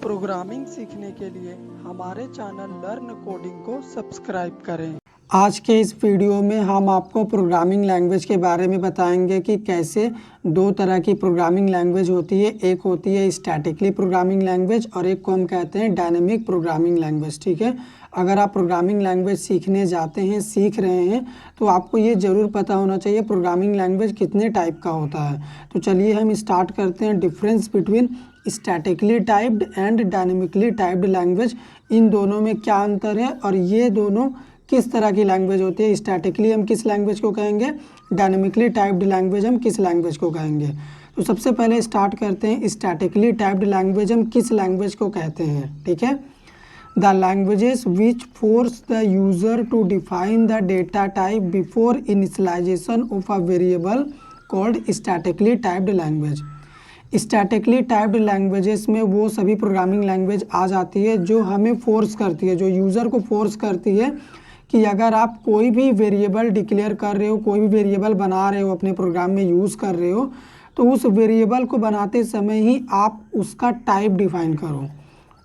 Programming सीखने के लिए हमारे चैनल लर्न कोडिंग को सब्सक्राइब करें। आज के इस वीडियो में हम आपको प्रोग्रामिंग लैंग्वेज के बारे में बताएंगे कि कैसे दो तरह की प्रोग्रामिंग लैंग्वेज होती है। एक होती है स्टैटिकली प्रोग्रामिंग लैंग्वेज और एक को हम कहते हैं डायनेमिक प्रोग्रामिंग लैंग्वेज। ठीक है, अगर आप प्रोग्रामिंग लैंग्वेज सीखने जाते हैं, सीख रहे हैं, तो आपको ये ज़रूर पता होना चाहिए प्रोग्रामिंग लैंग्वेज कितने टाइप का होता है। तो चलिए हम स्टार्ट करते हैं। Difference between statically typed and dynamically typed language, इन दोनों में क्या अंतर है और ये दोनों किस तरह की लैंग्वेज होती है। स्टैटिकली हम किस लैंग्वेज को कहेंगे, डायनेमिकली टाइप्ड लैंग्वेज हम किस लैंग्वेज को कहेंगे। तो सबसे पहले स्टार्ट करते हैं, स्टैटिकली टाइप्ड लैंग्वेज हम किस लैंग्वेज को कहते हैं। ठीक है, the languages which force the user to define the data type before initialization of a variable called statically typed language. Statically typed languages में वो सभी प्रोग्रामिंग लैंग्वेज आ जाती है जो हमें फोर्स करती है, जो यूज़र को फोर्स करती है कि अगर आप कोई भी वेरिएबल डिक्लेयर कर रहे हो, कोई भी वेरिएबल बना रहे हो, अपने प्रोग्राम में यूज़ कर रहे हो, तो उस वेरिएबल को बनाते समय ही आप उसका टाइप डिफाइन करो,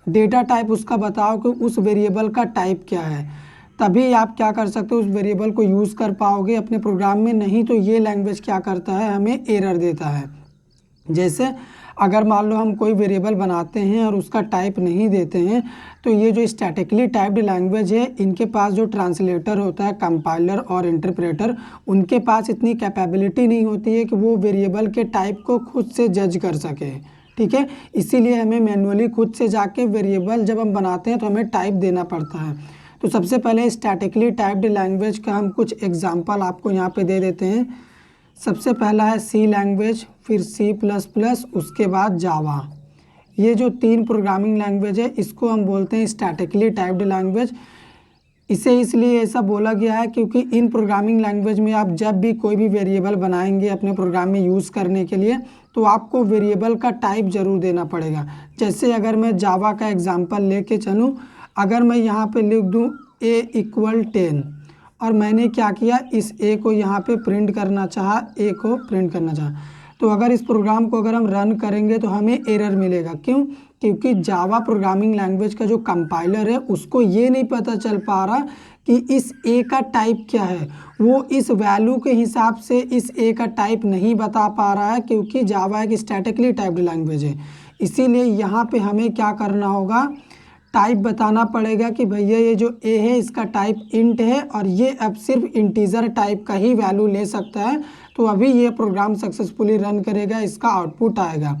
डेटा टाइप उसका बताओ कि उस वेरिएबल का टाइप क्या है। तभी आप क्या कर सकते हो, उस वेरिएबल को यूज़ कर पाओगे अपने प्रोग्राम में। नहीं तो ये लैंग्वेज क्या करता है, हमें एरर देता है। जैसे अगर मान लो हम कोई वेरिएबल बनाते हैं और उसका टाइप नहीं देते हैं, तो ये जो स्टैटिकली टाइप्ड लैंग्वेज है, इनके पास जो ट्रांसलेटर होता है, कंपाइलर और इंटरप्रेटर, उनके पास इतनी कैपेबिलिटी नहीं होती है कि वो वेरिएबल के टाइप को खुद से जज कर सके। ठीक है, इसीलिए हमें मैनुअली खुद से जाके वेरिएबल जब हम बनाते हैं तो हमें टाइप देना पड़ता है। तो सबसे पहले स्टैटिकली टाइप्ड लैंग्वेज का हम कुछ एग्जाम्पल आपको यहाँ पे दे देते हैं। सबसे पहला है सी लैंग्वेज, फिर C++, उसके बाद जावा। ये जो तीन प्रोग्रामिंग लैंग्वेज है, इसको हम बोलते हैं स्टैटिकली टाइप्ड लैंग्वेज। इसे इसलिए ऐसा बोला गया है क्योंकि इन प्रोग्रामिंग लैंग्वेज में आप जब भी कोई भी वेरिएबल बनाएंगे अपने प्रोग्राम में यूज़ करने के लिए, तो आपको वेरिएबल का टाइप ज़रूर देना पड़ेगा। जैसे अगर मैं जावा का एग्जाम्पल लेके चलूँ, अगर मैं यहाँ पे लिख दूँ A=10 और मैंने क्या किया, इस ए को यहाँ पे प्रिंट करना चाहा, ए को प्रिंट करना चाहा, तो अगर इस प्रोग्राम को अगर हम रन करेंगे तो हमें एरर मिलेगा। क्यों? क्योंकि जावा प्रोग्रामिंग लैंग्वेज का जो कंपाइलर है, उसको ये नहीं पता चल पा रहा कि इस ए का टाइप क्या है। वो इस वैल्यू के हिसाब से इस ए का टाइप नहीं बता पा रहा है, क्योंकि जावा एक स्टैटिकली टाइप्ड लैंग्वेज है। इसीलिए यहाँ पे हमें क्या करना होगा, टाइप बताना पड़ेगा कि भैया ये जो ए है इसका टाइप इंट है और ये अब सिर्फ इंटीजर टाइप का ही वैल्यू ले सकता है, तो अभी ये प्रोग्राम सक्सेसफुली रन करेगा, इसका आउटपुट आएगा।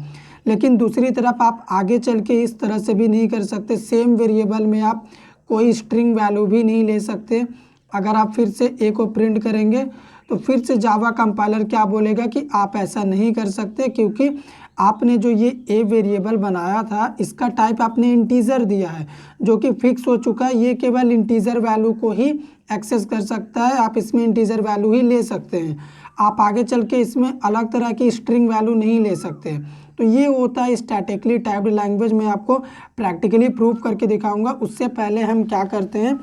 लेकिन दूसरी तरफ आप आगे चल के इस तरह से भी नहीं कर सकते, सेम वेरिएबल में आप कोई स्ट्रिंग वैल्यू भी नहीं ले सकते। अगर आप फिर से ए को प्रिंट करेंगे तो फिर से जावा कंपाइलर क्या बोलेगा कि आप ऐसा नहीं कर सकते, क्योंकि आपने जो ये ए वेरिएबल बनाया था, इसका टाइप आपने इंटीजर दिया है जो कि फिक्स हो चुका है। ये केवल इंटीजर वैल्यू को ही एक्सेस कर सकता है, आप इसमें इंटीजर वैल्यू ही ले सकते हैं। आप आगे चल के इसमें अलग तरह की स्ट्रिंग वैल्यू नहीं ले सकते। तो ये होता है स्टैटिकली टाइप्ड लैंग्वेज। मैं आपको प्रैक्टिकली प्रूव करके दिखाऊंगा। उससे पहले हम क्या करते हैं,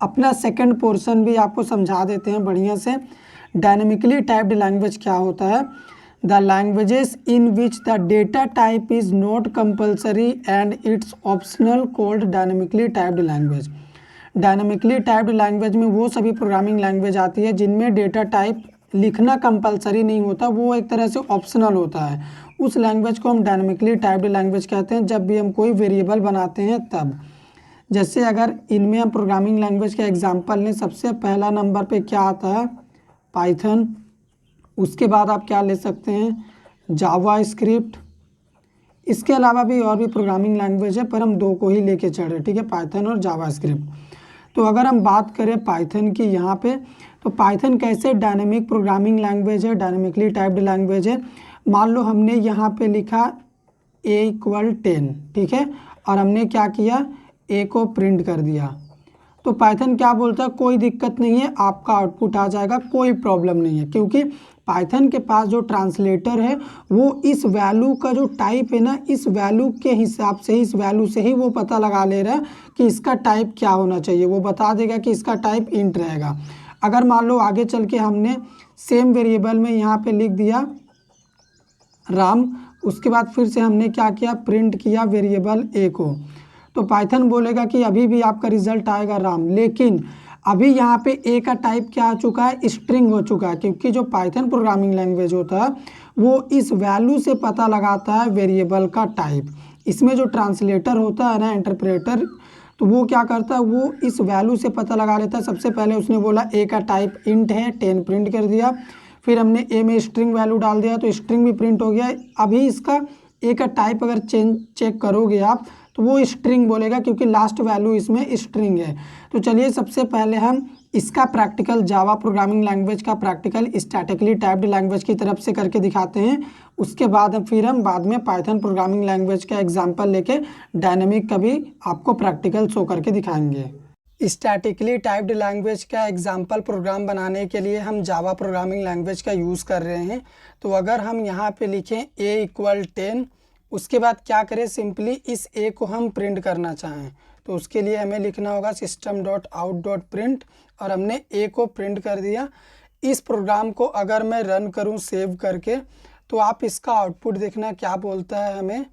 अपना सेकेंड पोर्शन भी आपको समझा देते हैं बढ़िया से। डायनेमिकली टाइप्ड लैंग्वेज क्या होता है, the languages in which the data type is not compulsory and it's optional called dynamically typed language। Dynamically typed language में वो सभी प्रोग्रामिंग लैंग्वेज आती है जिनमें डेटा टाइप लिखना कंपलसरी नहीं होता, वो एक तरह से ऑप्शनल होता है। उस लैंग्वेज को हम डायनेमिकली टाइप्ड लैंग्वेज कहते हैं जब भी हम कोई वेरिएबल बनाते हैं तब। जैसे अगर इनमें हम प्रोग्रामिंग लैंग्वेज का एग्जाम्पल लें, सबसे पहला नंबर पे क्या आता है, पाइथन। उसके बाद आप क्या ले सकते हैं, जावा स्क्रिप्ट। इसके अलावा भी और भी प्रोग्रामिंग लैंग्वेज है, पर हम दो को ही लेके चल रहे हैं। ठीक है, पाइथन और जावा स्क्रिप्ट। तो अगर हम बात करें पाइथन की यहाँ पे, तो पाइथन कैसे डायनेमिक प्रोग्रामिंग लैंग्वेज है, डायनेमिकली टाइप्ड लैंग्वेज है। मान लो हमने यहाँ पे लिखा A=10, ठीक है, और हमने क्या किया, ए को प्रिंट कर दिया, तो पाइथन क्या बोलता है, कोई दिक्कत नहीं है, आपका आउटपुट आ जाएगा, कोई प्रॉब्लम नहीं है। क्योंकि पाइथन के पास जो ट्रांसलेटर है, वो इस वैल्यू का जो टाइप है ना, इस वैल्यू के हिसाब से ही, इस वैल्यू से ही वो पता लगा ले रहा है कि इसका टाइप क्या होना चाहिए। वो बता देगा कि इसका टाइप इंट रहेगा। अगर मान लो आगे चल के हमने सेम वेरिएबल में यहाँ पे लिख दिया राम, उसके बाद फिर से हमने क्या किया, प्रिंट किया वेरिएबल ए को। तो पाइथन बोलेगा कि अभी भी आपका रिजल्ट आएगा राम, लेकिन अभी यहाँ पे ए का टाइप क्या आ चुका है, स्ट्रिंग हो चुका है, क्योंकि जो पाइथन प्रोग्रामिंग लैंग्वेज होता है वो इस वैल्यू से पता लगाता है वेरिएबल का टाइप। इसमें जो ट्रांसलेटर होता है ना, इंटरप्रेटर, तो वो क्या करता है, वो इस वैल्यू से पता लगा लेता है। सबसे पहले उसने बोला ए का टाइप इंट है, 10 प्रिंट कर दिया, फिर हमने ए में स्ट्रिंग वैल्यू डाल दिया तो स्ट्रिंग भी प्रिंट हो गया। अभी इसका ए का टाइप अगर चेक करोगे आप तो वो स्ट्रिंग बोलेगा, क्योंकि लास्ट वैल्यू इसमें स्ट्रिंग है। तो चलिए सबसे पहले हम इसका प्रैक्टिकल, जावा प्रोग्रामिंग लैंग्वेज का प्रैक्टिकल स्टैटिकली टाइप्ड लैंग्वेज की तरफ से करके दिखाते हैं। उसके बाद फिर हम बाद में पाइथन प्रोग्रामिंग लैंग्वेज का एग्जांपल लेके डायनेमिक का भी आपको प्रैक्टिकल शो करके दिखाएंगे। स्टैटिकली टाइप्ड लैंग्वेज का एग्जांपल प्रोग्राम बनाने के लिए हम जावा प्रोग्रामिंग लैंग्वेज का यूज़ कर रहे हैं। तो अगर हम यहाँ पे लिखें a = 10, उसके बाद क्या करें, सिंपली इस a को हम प्रिंट करना चाहें तो उसके लिए हमें लिखना होगा system.out.print, और हमने a को प्रिंट कर दिया। इस प्रोग्राम को अगर मैं रन करूं सेव करके तो आप इसका आउटपुट देखना क्या बोलता है। हमें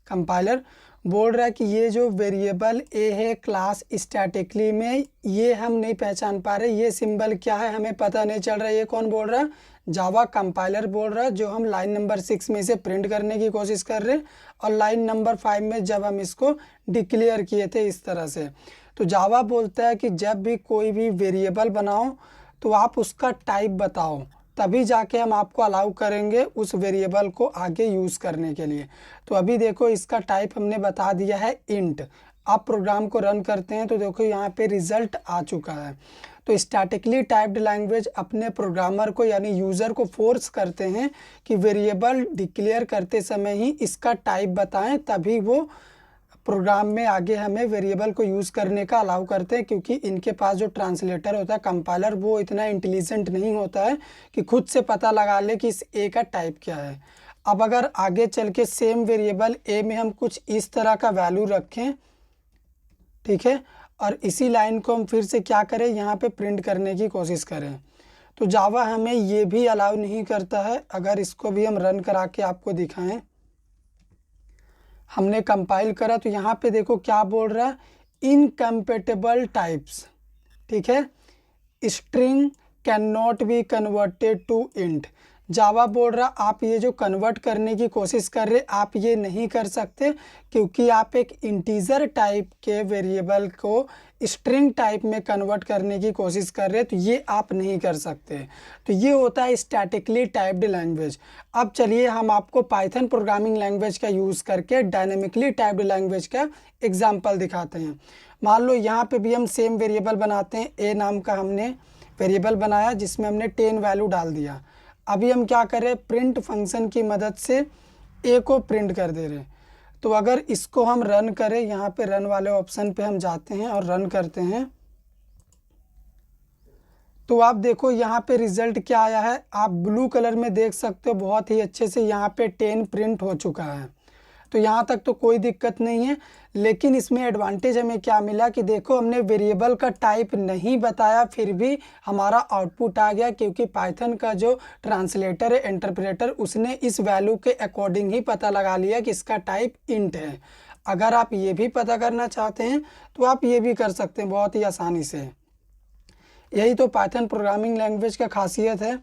कंपाइलर बोल रहा है कि ये जो वेरिएबल ए है क्लास स्टैटिकली में, ये हम नहीं पहचान पा रहे, ये सिंबल क्या है हमें पता नहीं चल रहा है। ये कौन बोल रहा है, जावा कंपाइलर बोल रहा है, जो हम लाइन नंबर 6 में से प्रिंट करने की कोशिश कर रहे हैं, और लाइन नंबर 5 में जब हम इसको डिक्लेयर किए थे इस तरह से। तो जावा बोलता है कि जब भी कोई भी वेरिएबल बनाओ तो आप उसका टाइप बताओ, तभी जाके हम आपको अलाउ करेंगे उस वेरिएबल को आगे यूज़ करने के लिए। तो अभी देखो इसका टाइप हमने बता दिया है इंट। आप प्रोग्राम को रन करते हैं तो देखो यहाँ पे रिज़ल्ट आ चुका है। तो स्टैटिकली टाइप्ड लैंग्वेज अपने प्रोग्रामर को यानी यूज़र को फोर्स करते हैं कि वेरिएबल डिक्लेयर करते समय ही इसका टाइप बताएं, तभी वो प्रोग्राम में आगे हमें वेरिएबल को यूज़ करने का अलाउ करते हैं। क्योंकि इनके पास जो ट्रांसलेटर होता है, कंपाइलर, वो इतना इंटेलिजेंट नहीं होता है कि खुद से पता लगा ले कि इस ए का टाइप क्या है। अब अगर आगे चल के सेम वेरिएबल ए में हम कुछ इस तरह का वैल्यू रखें, ठीक है, और इसी लाइन को हम फिर से क्या करें, यहाँ पे प्रिंट करने की कोशिश करें, तो जावा हमें ये भी अलाउ नहीं करता है। अगर इसको भी हम रन करा के आपको दिखाएं, हमने कंपाइल करा तो यहाँ पे देखो क्या बोल रहा है, इनकम्पेटेबल टाइप्स, ठीक है, string can not be converted to int. Java बोल रहा आप ये जो कन्वर्ट करने की कोशिश कर रहे आप ये नहीं कर सकते, क्योंकि आप एक इंटीजर टाइप के वेरिएबल को स्ट्रिंग टाइप में कन्वर्ट करने की कोशिश कर रहे हैं, तो ये आप नहीं कर सकते। तो ये होता है स्टैटिकली टाइप्ड लैंग्वेज। अब चलिए हम आपको पाइथन प्रोग्रामिंग लैंग्वेज का यूज़ करके डायनेमिकली टाइप्ड लैंग्वेज का एग्जाम्पल दिखाते हैं। मान लो यहाँ पे भी हम सेम वेरिएबल बनाते हैं, ए नाम का हमने वेरिएबल बनाया जिसमें हमने 10 वैल्यू डाल दिया। अभी हम क्या करें, प्रिंट फंक्शन की मदद से ए को प्रिंट कर दे रहे। तो अगर इसको हम रन करें, यहाँ पे रन वाले ऑप्शन पे हम जाते हैं और रन करते हैं, तो आप देखो यहाँ पे रिजल्ट क्या आया है, आप ब्लू कलर में देख सकते हो बहुत ही अच्छे से, यहाँ पे 10 प्रिंट हो चुका है। तो यहाँ तक तो कोई दिक्कत नहीं है, लेकिन इसमें एडवांटेज हमें क्या मिला कि देखो हमने वेरिएबल का टाइप नहीं बताया, फिर भी हमारा आउटपुट आ गया, क्योंकि पाइथन का जो ट्रांसलेटर है, इंटरप्रेटर, उसने इस वैल्यू के अकॉर्डिंग ही पता लगा लिया कि इसका टाइप इंट है। अगर आप ये भी पता करना चाहते हैं तो आप ये भी कर सकते हैं बहुत ही आसानी से। यही तो पाइथन प्रोग्रामिंग लैंग्वेज का खासियत है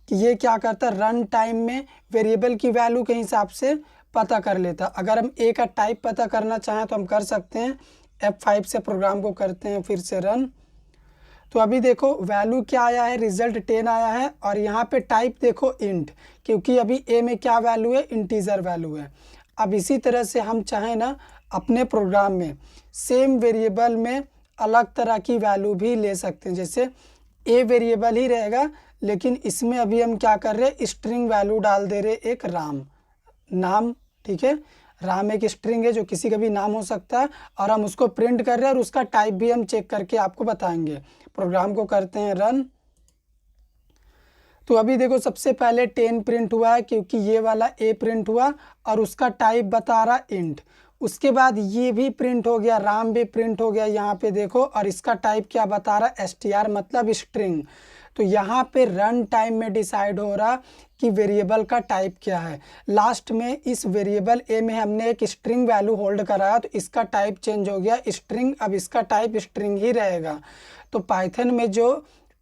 कि ये क्या करता है, रन टाइम में वेरिएबल की वैल्यू के हिसाब से पता कर लेता। अगर हम ए का टाइप पता करना चाहें तो हम कर सकते हैं, F5 से प्रोग्राम को करते हैं फिर से रन। तो अभी देखो वैल्यू क्या आया है, रिजल्ट 10 आया है, और यहाँ पे टाइप देखो इंट, क्योंकि अभी ए में क्या वैल्यू है, इंटीजर वैल्यू है। अब इसी तरह से हम चाहें ना अपने प्रोग्राम में सेम वेरिएबल में अलग तरह की वैल्यू भी ले सकते हैं। जैसे ए वेरिएबल ही रहेगा, लेकिन इसमें अभी हम क्या कर रहे हैं, स्ट्रिंग वैल्यू डाल दे रहे एक राम नाम, ठीक है, राम एक स्ट्रिंग है जो किसी का भी नाम हो सकता है, और हम उसको प्रिंट कर रहे हैं और उसका टाइप भी हम चेक करके आपको बताएंगे। प्रोग्राम को करते हैं रन। तो अभी देखो सबसे पहले 10 प्रिंट हुआ है, क्योंकि ये वाला ए प्रिंट हुआ और उसका टाइप बता रहा इंट। उसके बाद ये भी प्रिंट हो गया, राम भी प्रिंट हो गया यहाँ पे देखो, और इसका टाइप क्या बता रहा है, str मतलब स्ट्रिंग। तो यहाँ पे रन टाइम में डिसाइड हो रहा कि वेरिएबल का टाइप क्या है। लास्ट में इस वेरिएबल ए में हमने एक स्ट्रिंग वैल्यू होल्ड कराया तो इसका टाइप चेंज हो गया स्ट्रिंग, अब इसका टाइप स्ट्रिंग ही रहेगा। तो पाइथन में जो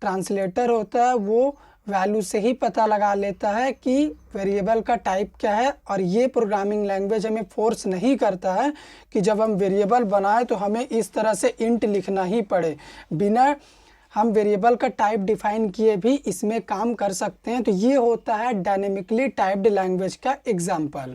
ट्रांसलेटर होता है वो वैल्यू से ही पता लगा लेता है कि वेरिएबल का टाइप क्या है, और ये प्रोग्रामिंग लैंग्वेज हमें फोर्स नहीं करता है कि जब हम वेरिएबल बनाए तो हमें इस तरह से इंट लिखना ही पड़े। बिना हम वेरिएबल का टाइप डिफाइन किए भी इसमें काम कर सकते हैं। तो ये होता है डायनेमिकली टाइप्ड लैंग्वेज का एग्जाम्पल।